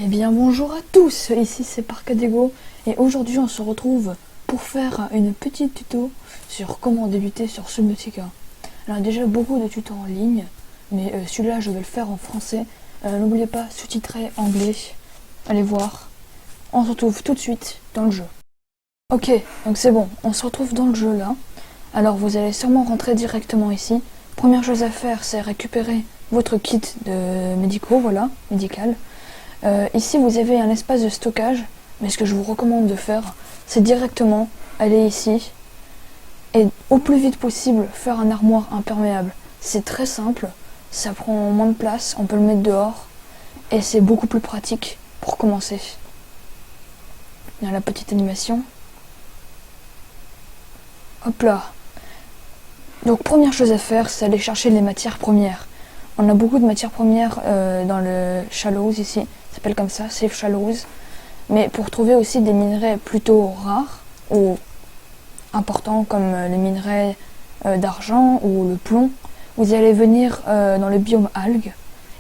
Eh bien bonjour à tous, ici c'est Parcadego et aujourd'hui on se retrouve pour faire une petite tuto sur comment débuter sur Subnautica. Alors déjà beaucoup de tutos en ligne, mais celui-là je vais le faire en français. N'oubliez pas, sous-titré anglais, allez voir. On se retrouve tout de suite dans le jeu. Ok, donc c'est bon, on se retrouve dans le jeu là. Alors vous allez sûrement rentrer directement ici. Première chose à faire, c'est récupérer votre kit de médicaux, voilà, médical. Ici vous avez un espace de stockage, mais ce que je vous recommande de faire, c'est directement aller ici et au plus vite possible faire un armoire imperméable. C'est très simple, ça prend moins de place, on peut le mettre dehors et c'est beaucoup plus pratique pour commencer. Il y a la petite animation. Hop là. Donc première chose à faire, c'est aller chercher les matières premières. On a beaucoup de matières premières dans le Shallows ici, ça s'appelle comme ça, Safe Shallows. Mais pour trouver aussi des minerais plutôt rares ou importants comme les minerais d'argent ou le plomb, vous allez venir dans le biome algues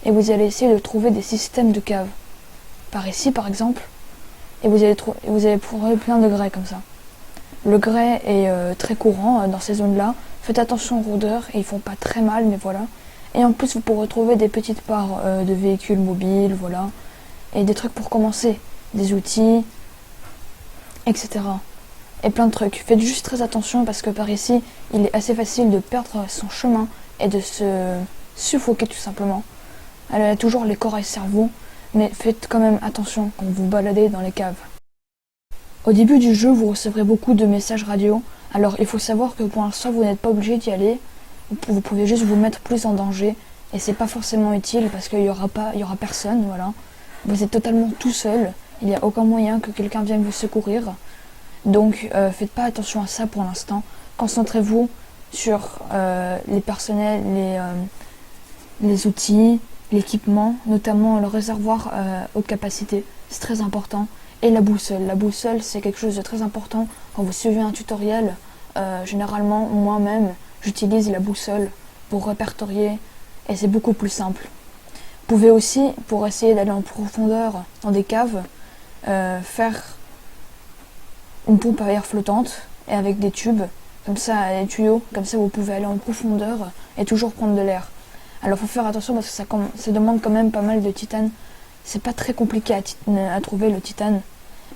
et vous allez essayer de trouver des systèmes de caves. Par ici par exemple, et vous allez trouver plein de grès comme ça. Le grès est très courant dans ces zones-là. Faites attention aux rôdeurs, et ils font pas très mal, mais voilà. Et en plus, vous pourrez trouver des petites parts de véhicules mobiles, voilà. Et des trucs pour commencer, des outils, etc. Et plein de trucs. Faites juste très attention parce que par ici, il est assez facile de perdre son chemin et de se suffoquer tout simplement. Elle a toujours les corails cerveaux, mais faites quand même attention quand vous baladez dans les caves. Au début du jeu, vous recevrez beaucoup de messages radio. Alors il faut savoir que pour l'instant, vous n'êtes pas obligé d'y aller. Vous pouvez juste vous mettre plus en danger. Et c'est pas forcément utile parce qu'il y aura personne, voilà. Vous êtes totalement tout seul. Il n'y a aucun moyen que quelqu'un vienne vous secourir. Donc faites pas attention à ça pour l'instant. Concentrez-vous sur les personnels, les outils, l'équipement, notamment le réservoir haute capacité. C'est très important. Et la boussole. La boussole, c'est quelque chose de très important. Quand vous suivez un tutoriel, généralement, moi-même, j'utilise la boussole pour répertorier et c'est beaucoup plus simple. Vous pouvez aussi, pour essayer d'aller en profondeur dans des caves, faire une pompe à air flottante et avec des tubes, comme ça, des tuyaux, comme ça vous pouvez aller en profondeur et toujours prendre de l'air. Alors il faut faire attention parce que ça demande quand même pas mal de titane. C'est pas très compliqué à trouver le titane.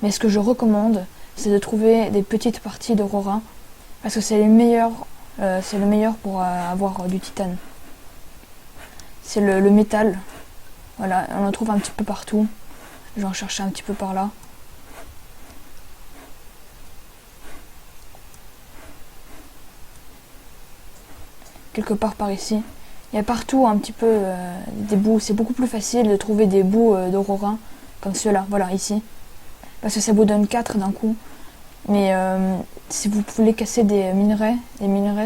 Mais ce que je recommande, c'est de trouver des petites parties d'aurora. Parce que c'est le meilleur pour avoir du titane. C'est le métal. Voilà, on en trouve un petit peu partout. Je vais en chercher un petit peu par là. Quelque part par ici. Il y a partout un petit peu des bouts. C'est beaucoup plus facile de trouver des bouts d'aurora comme ceux-là. Voilà, ici. Parce que ça vous donne 4 d'un coup. Mais si vous voulez casser des minerais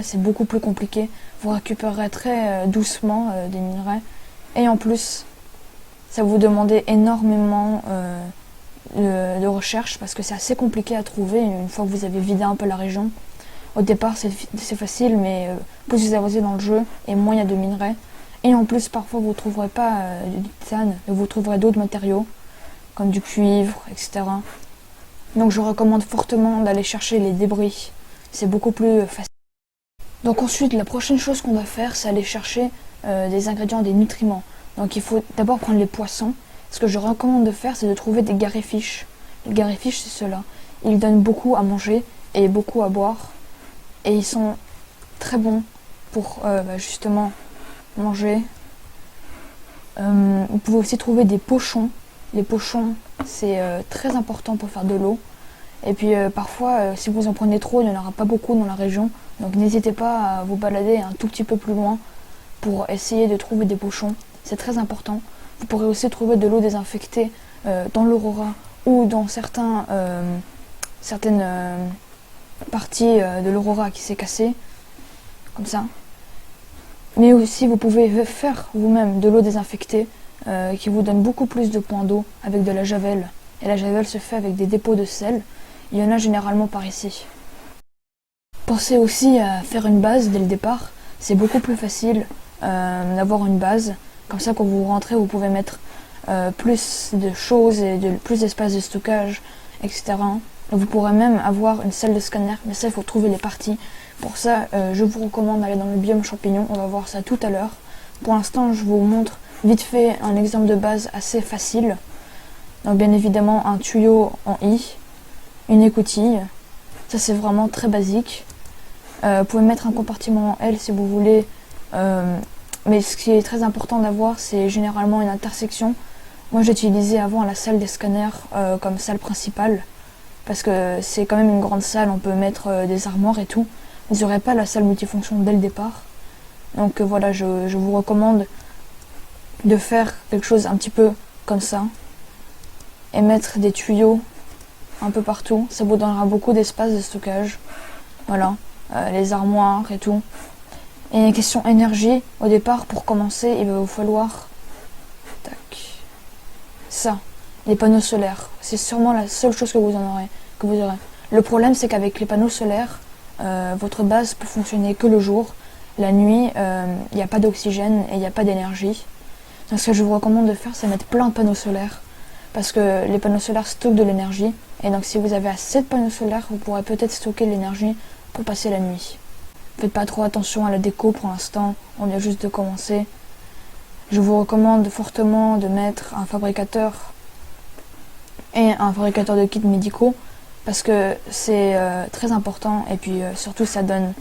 c'est beaucoup plus compliqué. Vous récupérerez très doucement des minerais. Et en plus, ça vous demande énormément de recherche parce que c'est assez compliqué à trouver une fois que vous avez vidé un peu la région. Au départ, c'est facile, mais plus vous avancez dans le jeu et moins il y a de minerais. Et en plus, parfois, vous ne trouverez pas du titane, mais vous trouverez d'autres matériaux, comme du cuivre, etc. Donc je recommande fortement d'aller chercher les débris. C'est beaucoup plus facile. Donc ensuite, la prochaine chose qu'on va faire, c'est aller chercher des ingrédients, des nutriments. Donc il faut d'abord prendre les poissons. Ce que je recommande de faire, c'est de trouver des garréfiches. Les garréfiches, c'est ceux-là. Ils donnent beaucoup à manger et beaucoup à boire. Et ils sont très bons pour justement manger. Vous pouvez aussi trouver des pochons. Les pochons, c'est très important pour faire de l'eau. Et puis parfois, si vous en prenez trop, il n'y en aura pas beaucoup dans la région. Donc n'hésitez pas à vous balader un tout petit peu plus loin pour essayer de trouver des pochons. C'est très important. Vous pourrez aussi trouver de l'eau désinfectée dans l'Aurora ou dans certaines parties de l'Aurora qui s'est cassée. Comme ça. Mais aussi, vous pouvez faire vous-même de l'eau désinfectée qui vous donne beaucoup plus de points d'eau avec de la javel. Et la javel se fait avec des dépôts de sel. Il y en a généralement par ici. Pensez aussi à faire une base dès le départ. C'est beaucoup plus facile d'avoir une base. Comme ça, quand vous rentrez, vous pouvez mettre plus de choses et plus d'espace de stockage, etc. Vous pourrez même avoir une salle de scanner, mais ça il faut trouver les parties. Pour ça, je vous recommande d'aller dans le biome champignon, on va voir ça tout à l'heure. Pour l'instant, je vous montre vite fait un exemple de base assez facile. Donc bien évidemment un tuyau en I, une écoutille, ça c'est vraiment très basique. Vous pouvez mettre un compartiment en L si vous voulez, mais ce qui est très important d'avoir c'est généralement une intersection. Moi j'utilisais avant la salle des scanners comme salle principale, parce que c'est quand même une grande salle, on peut mettre des armoires et tout. Vous n'aurez pas la salle multifonction dès le départ. Donc voilà, je vous recommande de faire quelque chose un petit peu comme ça et mettre des tuyaux un peu partout. Ça vous donnera beaucoup d'espace de stockage. Voilà, les armoires et tout. Et question énergie, au départ, pour commencer, il va vous falloir ça, les panneaux solaires. C'est sûrement la seule chose que vous aurez. Le problème, c'est qu'avec les panneaux solaires, votre base peut fonctionner que le jour. La nuit, il n'y a pas d'oxygène et il n'y a pas d'énergie. Donc ce que je vous recommande de faire, c'est mettre plein de panneaux solaires, parce que les panneaux solaires stockent de l'énergie. Et donc si vous avez assez de panneaux solaires, vous pourrez peut-être stocker l'énergie pour passer la nuit. Faites pas trop attention à la déco pour l'instant, on vient juste de commencer. Je vous recommande fortement de mettre un fabricateur et un fabricateur de kits médicaux, parce que c'est très important, et puis surtout ça donne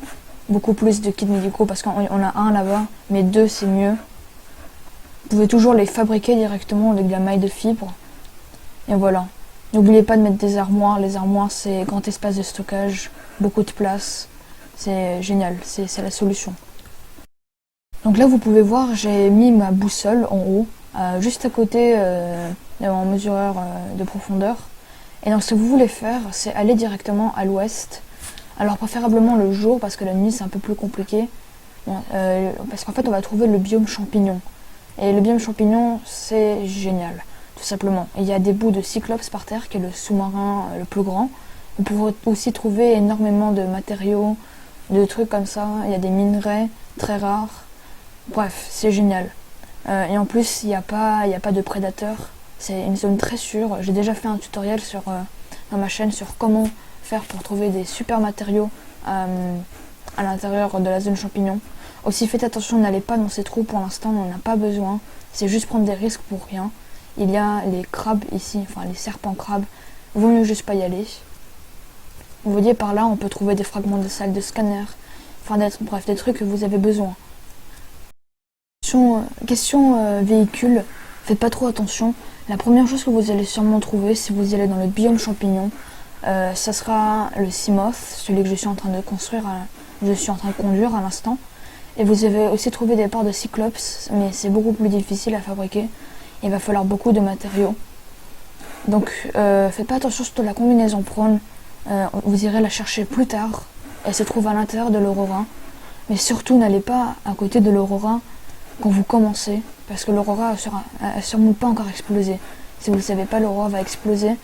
beaucoup plus de kits médicaux, parce qu'on a un là-bas, mais 2 c'est mieux. Vous pouvez toujours les fabriquer directement avec de la maille de fibre. Et voilà. N'oubliez pas de mettre des armoires. Les armoires, c'est grand espace de stockage, beaucoup de place. C'est génial, c'est la solution. Donc là, vous pouvez voir, j'ai mis ma boussole en haut, juste à côté de mon mesureur de profondeur. Et donc ce que vous voulez faire, c'est aller directement à l'ouest. Alors préférablement le jour, parce que la nuit c'est un peu plus compliqué. Parce qu'en fait, on va trouver le biome champignon. Et le biome champignon, c'est génial, tout simplement. Il y a des bouts de cyclops par terre, qui est le sous-marin le plus grand. Vous pouvez aussi trouver énormément de matériaux, de trucs comme ça. Il y a des minerais très rares. Bref, c'est génial. Et en plus, il n'y a pas de prédateurs. C'est une zone très sûre. J'ai déjà fait un tutoriel dans ma chaîne sur comment faire pour trouver des super matériaux à l'intérieur de la zone champignon. Aussi, faites attention, n'allez pas dans ces trous pour l'instant, on n'en a pas besoin. C'est juste prendre des risques pour rien. Il y a les crabes ici, enfin les serpents crabes. Vaut mieux juste pas y aller. Vous voyez, par là, on peut trouver des fragments de salles de scanner. Enfin, bref, des trucs que vous avez besoin. Question véhicule, faites pas trop attention. La première chose que vous allez sûrement trouver, si vous y allez dans le biome champignon, ça sera le Seamoth, celui que je suis en train de construire, je suis en train de conduire à l'instant. Et vous avez aussi trouvé des parts de cyclops, mais c'est beaucoup plus difficile à fabriquer. Il va falloir beaucoup de matériaux. Donc faites pas attention sur la combinaison prone. Vous irez la chercher plus tard. Elle se trouve à l'intérieur de l'Aurora. Mais surtout n'allez pas à côté de l'Aurora quand vous commencez, parce que l'Aurora n'a sûrement pas encore explosé. Si vous ne le savez pas, l'Aurora va exploser.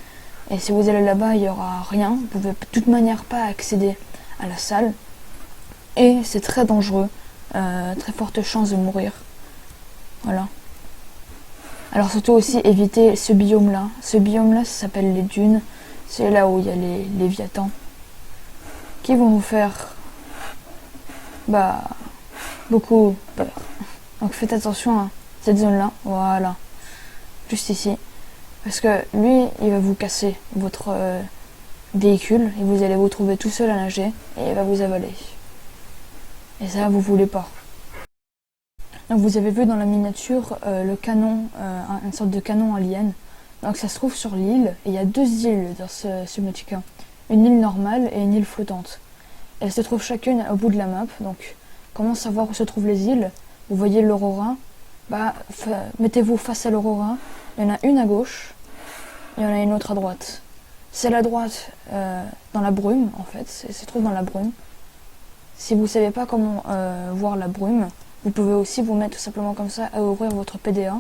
Et si vous allez là-bas, il n'y aura rien. Vous pouvez de toute manière pas accéder à la salle. Et c'est très dangereux. Très forte chance de mourir. Voilà. Alors surtout aussi éviter ce biome là. Ce biome là, ça s'appelle les dunes. C'est là où il y a les léviathans qui vont vous faire beaucoup peur. Donc faites attention à cette zone là. Voilà. Juste ici. Parce que lui, il va vous casser votre véhicule et vous allez vous trouver tout seul à nager et il va vous avaler. Et ça, vous voulez pas. Donc vous avez vu dans la miniature le canon, une sorte de canon alien. Donc ça se trouve sur l'île, et il y a 2 îles dans ce Subnautica. Une île normale et une île flottante. Elles se trouvent chacune au bout de la map. Donc comment savoir où se trouvent les îles? Vous voyez l'Aurora, mettez-vous face à l'Aurora. Il y en a une à gauche, il y en a une autre à droite. Celle à droite dans la brume, en fait, elle se trouve dans la brume. Si vous ne savez pas comment voir la brume, vous pouvez aussi vous mettre tout simplement comme ça à ouvrir votre PDA.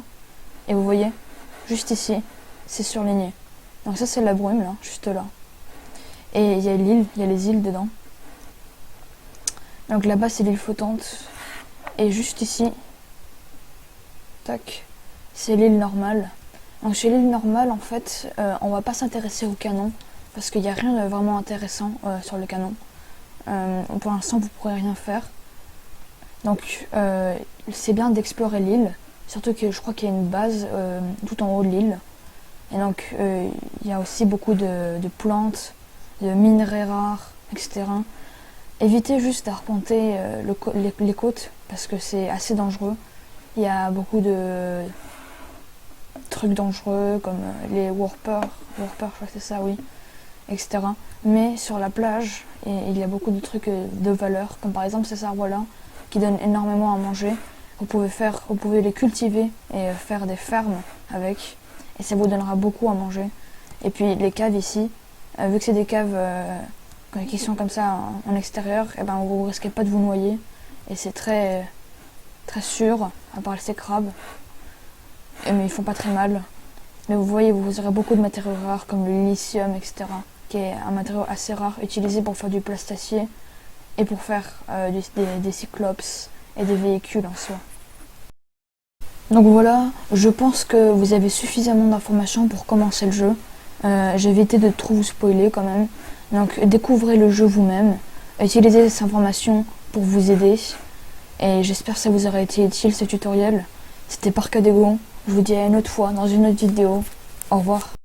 Et vous voyez, juste ici, c'est surligné. Donc ça c'est la brume là, juste là. Et il y a l'île, il y a les îles dedans. Donc là-bas c'est l'île flottante. Et juste ici, tac, c'est l'île normale. Donc chez l'île normale, en fait, on va pas s'intéresser au canon parce qu'il n'y a rien de vraiment intéressant sur le canon. Pour l'instant, vous pourrez rien faire. Donc c'est bien d'explorer l'île, surtout que je crois qu'il y a une base tout en haut de l'île. Et donc il y a aussi beaucoup de plantes, de minerais rares, etc. Évitez juste d'arpenter les côtes parce que c'est assez dangereux. Il y a beaucoup de trucs dangereux comme les warpers, je crois que c'est ça, oui, etc. Mais sur la plage, il y a beaucoup de trucs de valeur, comme par exemple ces arbres-là qui donnent énormément à manger. Vous pouvez les cultiver et faire des fermes avec, et ça vous donnera beaucoup à manger. Et puis les caves ici, vu que c'est des caves qui sont comme ça en extérieur, et ben vous risquez pas de vous noyer, et c'est très très sûr, à part ces crabes. Mais ils font pas très mal. Mais vous voyez, vous aurez beaucoup de matériaux rares comme le lithium, etc. qui est un matériau assez rare utilisé pour faire du plastacier et pour faire des cyclopes et des véhicules en soi. Donc voilà, je pense que vous avez suffisamment d'informations pour commencer le jeu. J'ai évité de trop vous spoiler quand même. Donc découvrez le jeu vous-même, utilisez ces informations pour vous aider. Et j'espère que ça vous aura été utile ce tutoriel. C'était Parcadego. Je vous dis à une autre fois dans une autre vidéo. Au revoir.